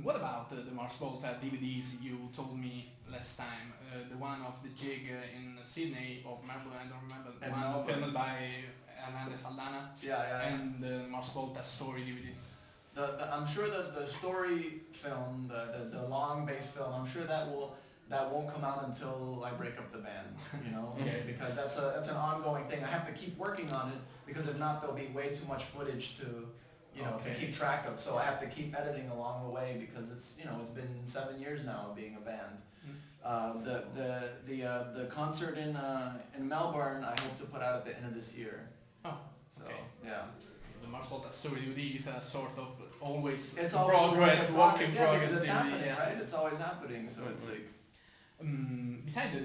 What about the Mars Volta DVDs you told me last time? The one of the jig in Sydney or Melbourne, I don't remember. The And one Melbourne. filmed by Hernandez Aldana Yeah, yeah, yeah. and the Mars Volta story DVD. I'm sure that the story film, the long base film, I'm sure that won't come out until I break up the band, you know, Okay. because that's an ongoing thing. I have to keep working on it because if not, there'll be way too much footage to, you know, to Okay. keep track of. So I have to keep editing along the way because it's, you know, it's been 7 years now of being a band. The concert in Melbourne, I hope to put out at the end of this year. Oh, So okay. yeah. The Mars Volta story DVD is a sort of always It's progress, work in yeah, progress because it's DVD. happening, Yeah. right? It's always happening, so it's like. Besides the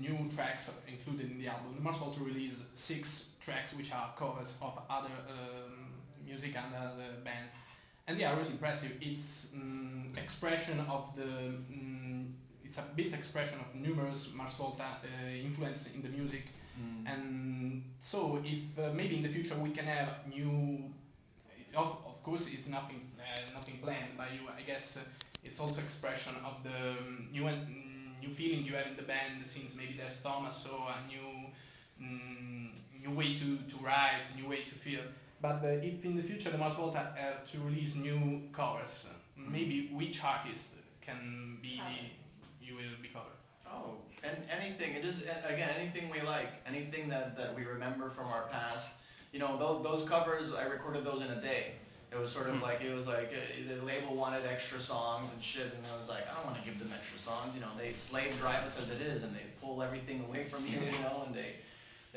new tracks included in the album, the Mars Volta released 6 tracks which are covers of other music and other bands, and they are really impressive. It's expression of the it's a bit expression of numerous Mars Volta influence in the music, and so if maybe in the future we can have new. Of course, it's nothing planned by you. I guess it's also expression of the new feeling you have in the band since maybe there's Thomas, so a new way to write, new way to feel. But if in the future the Mars Volta to release new covers, maybe which artist can be you will be covered? Oh, and anything, it just, again, anything we like, anything that we remember from our past. You know, those covers, I recorded those in a day. It was sort of like, the label wanted extra songs and shit, and I was like, I don't want to give them extra songs, you know, they slave drive us as it is, and they pull everything away from you, you know, and they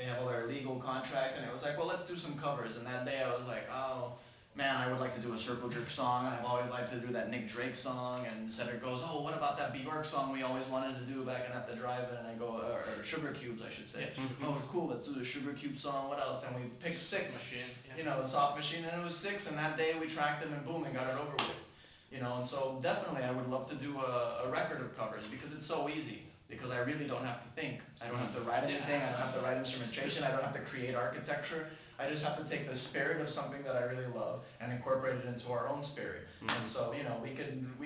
have all their legal contracts, and it was like, well, let's do some covers, and that day I was like, oh, man, I would like to do a Circle Jerk song, and I've always liked to do that Nick Drake song, and Cedric goes, oh, what about that Bjork song we always wanted to do back in At the Drive-In, and I go, or Sugar Cubes, I should say. Yeah, Oh, cool, let's do the Sugar Cube song, what else? And we picked 6, Machine. Yeah. you know, the Soft Machine, and it was 6, and that day we tracked them, and boom, and got it over with. You know, and so definitely I would love to do a record of covers, because it's so easy. Because I really don't have to think. I don't have to write anything, I don't have to write instrumentation, I don't have to create architecture. I just have to take the spirit of something that I really love and incorporate it into our own spirit. And so, you know, we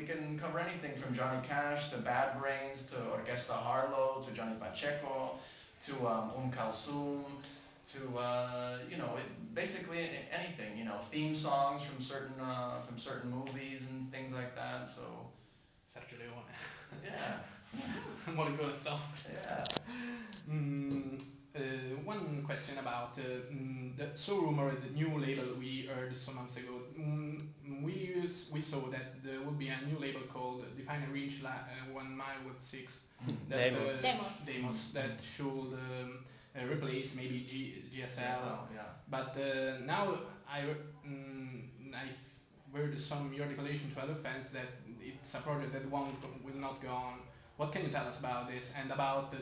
can cover anything from Johnny Cash to Bad Brains to Orquesta Harlow to Johnny Pacheco to Kalsum to you know, basically anything. You know, theme songs from certain movies and things like that. So Sergio Leone. yeah. What a good song. Yeah. One question about the so rumored new label we heard some months ago. We saw that there would be a new label called Define a Reach 1 Mile with 6. That, Demos that should replace maybe GSL. Yeah. But now I've heard some your declaration to other fans that it's a project that will not go on. What can you tell us about this and about the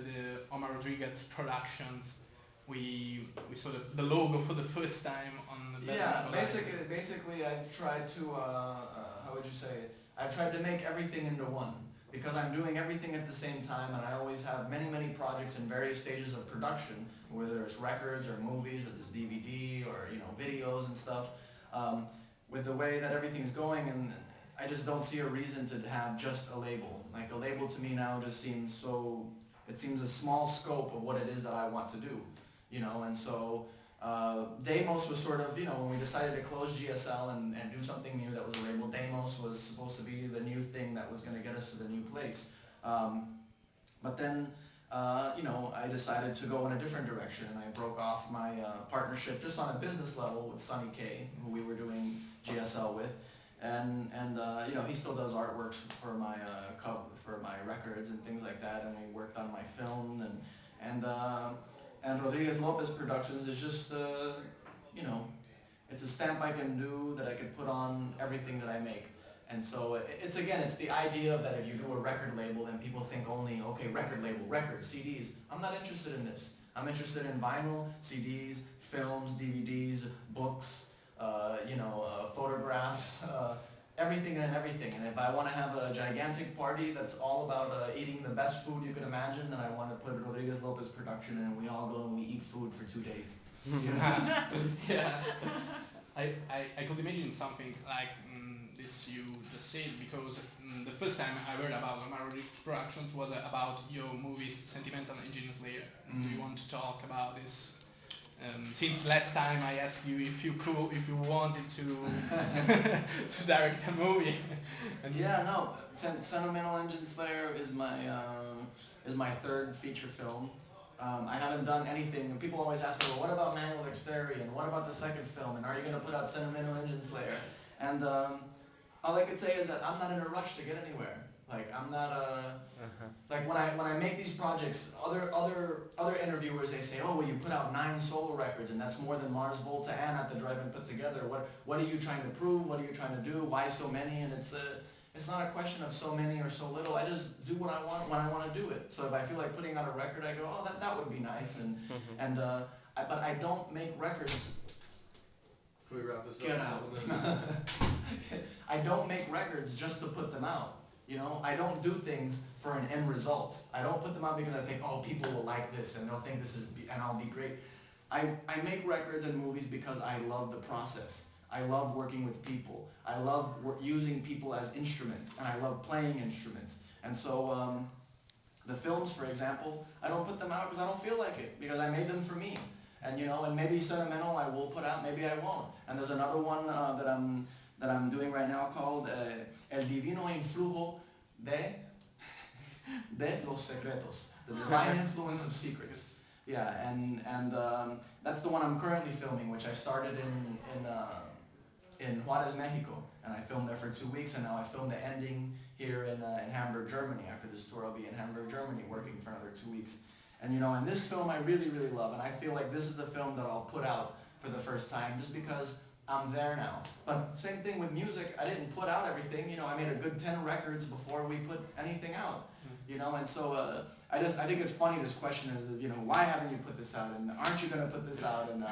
Omar Rodriguez productions? We saw the logo for the first time on the yeah. Basically, I've tried to how would you say it? I've tried to make everything into one because I'm doing everything at the same time, and I always have many projects in various stages of production, whether it's records or movies or this DVD or you know videos and stuff. With the way that everything's going and I just don't see a reason to have just a label. Like a label to me now just seems so, it seems a small scope of what it is that I want to do, you know, and so Demos was sort of, you know, when we decided to close GSL and do something new that was a label, Demos was supposed to be the new thing that was going to get us to the new place. But then, you know, I decided to go in a different direction and I broke off my partnership just on a business level with Sonny K, who we were doing GSL with. And you know, he still does artworks for my for my records and things like that, and we worked on my film and Rodriguez-Lopez Productions is just you know, it's a stamp I can do that I can put on everything that I make. And so it's the idea that if you do a record label, then people think only, okay, record label, records, CDs. I'm not interested in this. I'm interested in vinyl, CDs, films, DVDs, books, you know, photographs, everything and everything. And if I want to have a gigantic party that's all about eating the best food you can imagine, then I want to put Rodriguez-Lopez production in and we all go and we eat food for 2 days. Yeah. I could imagine something like this you just said, because the first time I heard about Omar Rodriguez Productions was about your movie's Sentimental Engine Slayer. Do you want to talk about this? Since last time I asked you if you could, if you wanted to to direct a movie. And Yeah, no, Sentimental Engine Slayer is my third feature film. I haven't done anything, and people always ask me, well, what about Manual Dexterity, and what about the second film, and are you going to put out Sentimental Engine Slayer? And all I could say is that I'm not in a rush to get anywhere. Like, I'm not like when I make these projects, other interviewers, they say, oh, well, you put out 9 solo records, and that's more than Mars Volta and At the Drive-In put together. What are you trying to prove? What are you trying to do? Why so many? And it's not a question of so many or so little. I just do what I want when I want to do it. So if I feel like putting out a record, I go, oh, that would be nice. But I don't make records. Can we wrap this up? Get out. I don't make records just to put them out. You know, I don't do things for an end result. I don't put them out because I think, oh, people will like this and they'll think this is, and I'll be great. I make records and movies because I love the process. I love working with people. I love using people as instruments, and I love playing instruments. And so the films, for example, I don't put them out because I don't feel like it, because I made them for me. And you know, and maybe Sentimental I will put out, maybe I won't. And there's another one that I'm doing right now called El Divino Influjo de los Secretos, the Divine Influence of Secrets. Yeah, and that's the one I'm currently filming, which I started in Juarez, Mexico, and I filmed there for 2 weeks, and now I filmed the ending here in Hamburg, Germany. After this tour, I'll be in Hamburg, Germany, working for another 2 weeks. And you know, and this film I really, really love, and I feel like this is the film that I'll put out for the first time, just because I'm there now. But same thing with music, I didn't put out everything, you know, I made a good 10 records before we put anything out, you know, and so I think it's funny, this question is, you know, why haven't you put this out, and aren't you going to put this out, and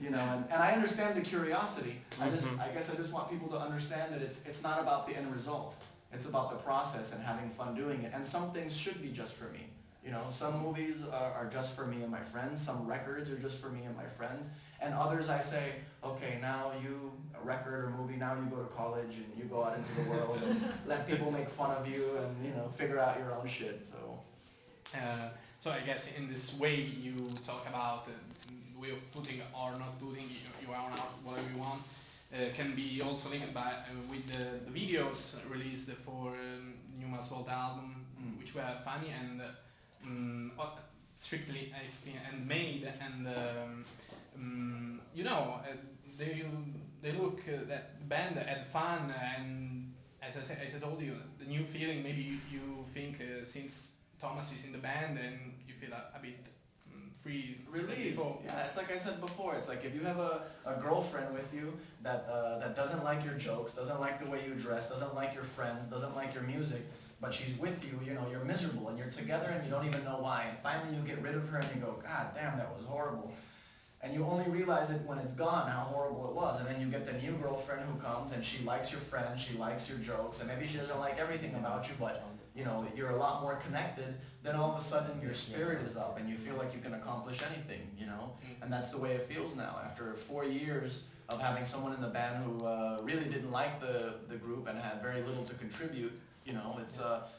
you know, and I understand the curiosity. I guess I just want people to understand that it's not about the end result, it's about the process and having fun doing it, and some things should be just for me. You know, some movies are just for me and my friends, some records are just for me and my friends, and others I say, okay, now you, a record or movie, now you go to college and you go out into the world and let people make fun of you and, you know, figure out your own shit, so. So I guess in this way you talk about the way of putting or not putting your own out, whatever you want, can be also linked by with the videos released for new Mars Volta album, which were funny and strictly and made, and you know, they look that the band had fun, and as I told you, the new feeling, maybe you think since Thomas is in the band and you feel a bit free. Relief. Yeah, it's like I said before, it's like if you have a girlfriend with you that doesn't like your jokes, doesn't like the way you dress, doesn't like your friends, doesn't like your music, but she's with you, you know, you're miserable and you're together and you don't even know why, and finally you get rid of her and you go, God damn, that was horrible. And you only realize it when it's gone, how horrible it was. And then you get the new girlfriend who comes and she likes your friends, she likes your jokes, and maybe she doesn't like everything about you, but you know, you're a lot more connected. Then all of a sudden your spirit is up and you feel like you can accomplish anything, you know? And that's the way it feels now. After 4 years of having someone in the band who really didn't like the group and had very little to contribute, you know,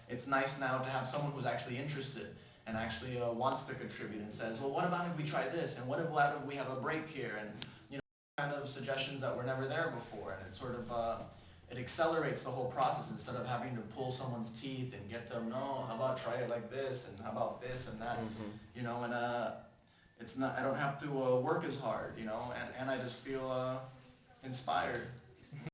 it's nice now to have someone who's actually interested and actually wants to contribute and says, well, what about if we try this? And what if we have a break here? And, you know, kind of suggestions that were never there before. And it sort of, it accelerates the whole process instead of having to pull someone's teeth and get them, no, how about try it like this? And how about this and that? You know, and it's not, I don't have to work as hard, you know, and I just feel inspired.